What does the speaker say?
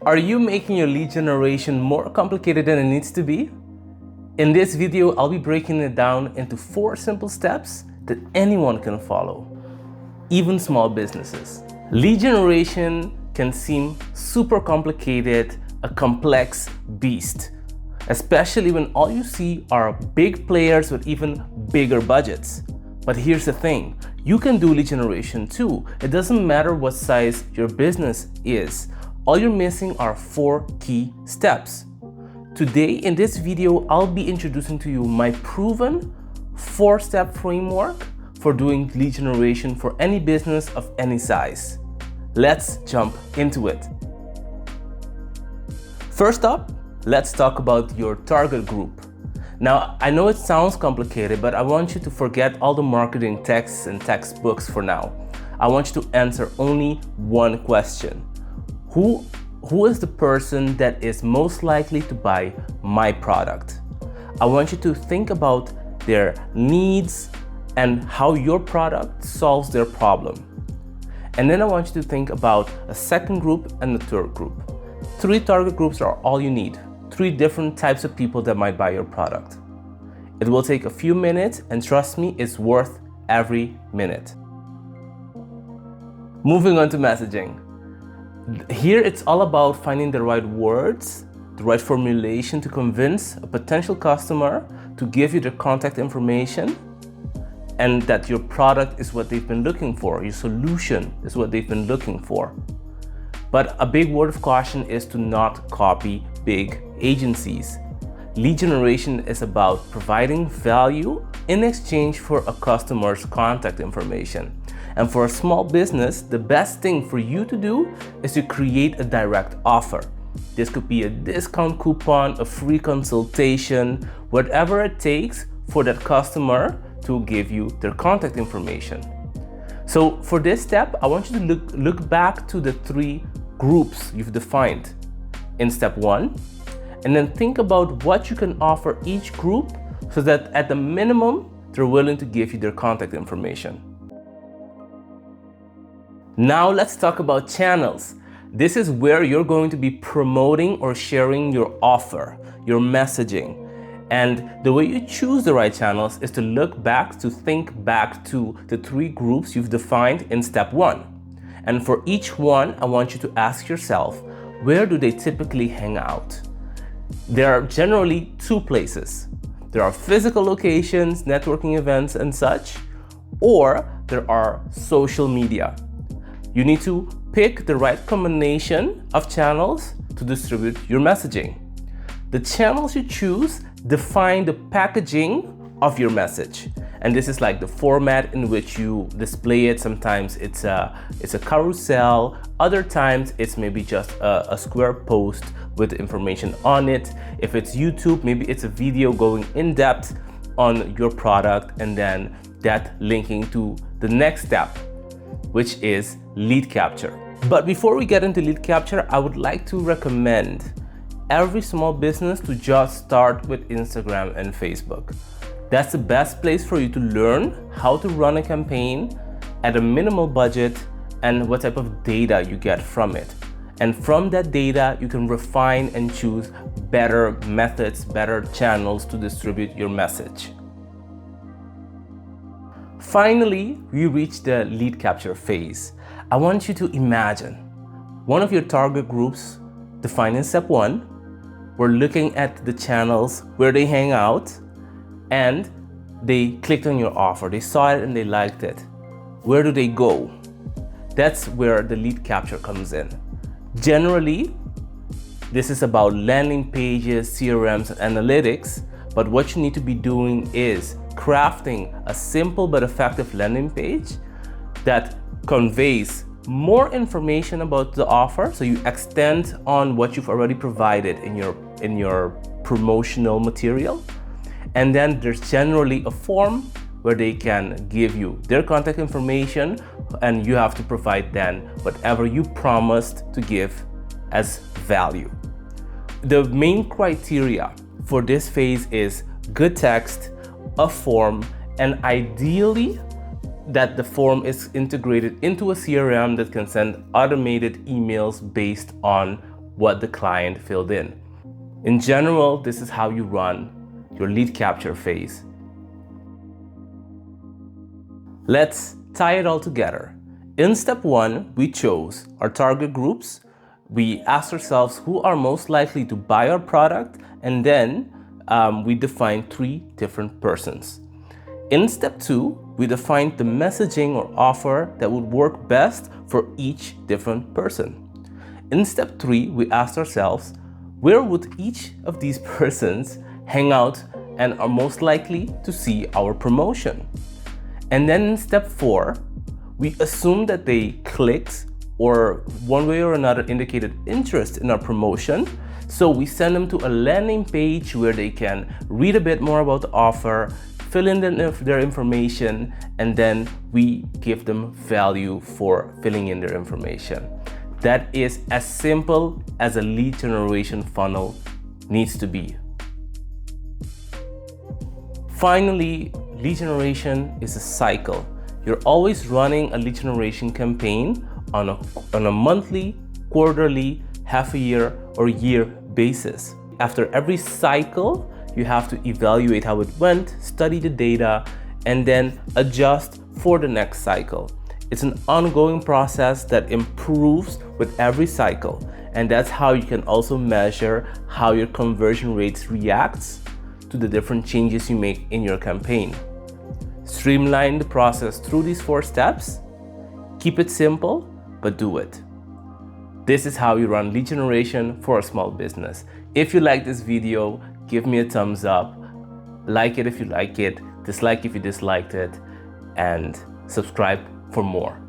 Are you making your lead generation more complicated than it needs to be? In this video, I'll be breaking it down into 4 simple steps that anyone can follow, even small businesses. Lead generation can seem super complicated, a complex beast, especially when all you see are big players with even bigger budgets. But here's the thing, you can do lead generation too. It doesn't matter what size your business is. All you're missing are 4 key steps. Today in this video, I'll be introducing to you my proven 4-step framework for doing lead generation for any business of any size. Let's jump into it. First up, let's talk about your target group. Now, I know it sounds complicated, but I want you to forget all the marketing texts and textbooks for now. I want you to answer only one question. Who is the person that is most likely to buy my product? I want you to think about their needs and how your product solves their problem. And then I want you to think about a second group and a third group. 3 target groups are all you need. 3 different types of people that might buy your product. It will take a few minutes, and trust me, it's worth every minute. Moving on to messaging. Here it's all about finding the right words, the right formulation to convince a potential customer to give you their contact information and that your product is what they've been looking for, your solution is what they've been looking for. But a big word of caution is to not copy big agencies. Lead generation is about providing value in exchange for a customer's contact information. And for a small business, the best thing for you to do is to create a direct offer. This could be a discount coupon, a free consultation, whatever it takes for that customer to give you their contact information. So for this step, I want you to look back to the 3 groups you've defined in step 1, and then think about what you can offer each group so that at the minimum, they're willing to give you their contact information. Now let's talk about channels. This is where you're going to be promoting or sharing your offer, your messaging. And the way you choose the right channels is to think back to the 3 groups you've defined in step 1. And for each one, I want you to ask yourself, where do they typically hang out? There are generally 2 places. There are physical locations, networking events and such, or there are social media. You need to pick the right combination of channels to distribute your messaging. The channels you choose define the packaging of your message. And this is like the format in which you display it. Sometimes it's a carousel, other times it's maybe just a square post with information on it. If it's YouTube, maybe it's a video going in depth on your product and then that linking to the next step, which is lead capture. But before we get into lead capture, I would like to recommend every small business to just start with Instagram and Facebook. That's the best place for you to learn how to run a campaign at a minimal budget and what type of data you get from it. And from that data, you can refine and choose better methods, better channels to distribute your message. Finally, we reach the lead capture phase. I want you to imagine one of your target groups defined in step 1. We're looking at the channels where they hang out and they clicked on your offer. They saw it and they liked it. Where do they go? That's where the lead capture comes in. Generally, this is about landing pages, CRMs, and analytics, but what you need to be doing is crafting a simple but effective landing page that conveys more information about the offer, so you extend on what you've already provided in your promotional material. And then there's generally a form where they can give you their contact information and you have to provide then whatever you promised to give as value. The main criteria for this phase is good text, a form, and ideally that the form is integrated into a CRM that can send automated emails based on what the client filled in. In general, this is how you run your lead capture phase. Let's tie it all together. In step 1, we chose our target groups. We asked ourselves who are most likely to buy our product, and then we defined 3 different persons. In step 2, we defined the messaging or offer that would work best for each different person. In step 3, we asked ourselves, where would each of these persons hang out and are most likely to see our promotion? And then in step 4, we assumed that they clicked or one way or another indicated interest in our promotion. So we send them to a landing page where they can read a bit more about the offer, fill in their information, and then we give them value for filling in their information. That is as simple as a lead generation funnel needs to be. Finally, lead generation is a cycle. You're always running a lead generation campaign on a monthly, quarterly, half a year, or year basis. After every cycle, you have to evaluate how it went, study the data, and then adjust for the next cycle. It's an ongoing process that improves with every cycle, and that's how you can also measure how your conversion rates reacts to the different changes you make in your campaign. Streamline the process through these 4 steps. Keep it simple, but do it. This is how you run lead generation for a small business. If you like this video, give me a thumbs up. Like it if you like it, dislike if you disliked it, and subscribe for more.